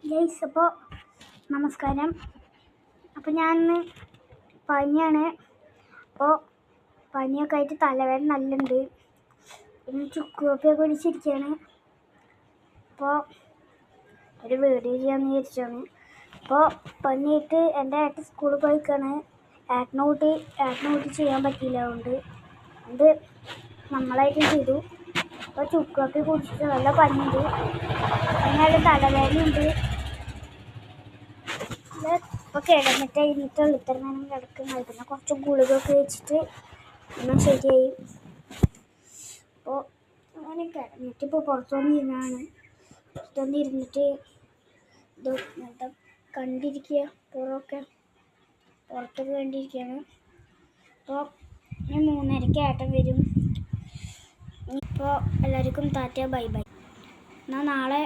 Guys, അപ്പോൾ നമസ്കാരം. അപ്പോൾ ഞാൻ പനിയാണ്. അപ്പോൾ പനിയൊക്കെ ആയിട്ട് തലവേദന നല്ലുണ്ട്. പിന്നെ ചുക്കുകാപ്പിയൊക്കെ കുടിച്ചിരിക്കുകയാണ്. അപ്പോൾ ഒരു വീഡിയോ ചെയ്യാമെന്ന് വിചാരിച്ചാണ്. അപ്പോൾ പനിയായിട്ട് എൻ്റെ ഏട്ടൻ സ്കൂളിൽ പോയിക്കാണ്. ഏട്ടനോട്ട് ചെയ്യാൻ പറ്റിയില്ല. അതുകൊണ്ട് നമ്മളായിട്ടും ചെയ്തു. അപ്പോൾ ചുക്കുകാപ്പി കുടിച്ചിട്ട് നല്ല പനിയുണ്ട്. പിന്നെ തലവേദനയുണ്ട്. ഇപ്പോൾ കിടന്നിട്ട് കഴിഞ്ഞിട്ടുള്ളൂ. ഇത്ര നേരം കിടക്കുന്നത്. പിന്നെ കുറച്ച് ഗുളികയൊക്കെ വെച്ചിട്ട് ഒന്നും ശരിയായി. അപ്പോൾ അങ്ങനെ കിടന്നിട്ട് ഇപ്പോൾ പുറത്തുനിന്നിരുന്നാണ്. പുറത്തുനിന്നിരുന്നിട്ട് ഇത് കണ്ടിരിക്കുക. പുറത്തൊക്കെ കണ്ടിരിക്കുകയാണ്. അപ്പോൾ ഞാൻ 3:30 ഏട്ടൻ വരും. ഇപ്പോൾ എല്ലാവർക്കും ടാറ്റ ബൈ ബൈ. എന്നാൽ നാളെ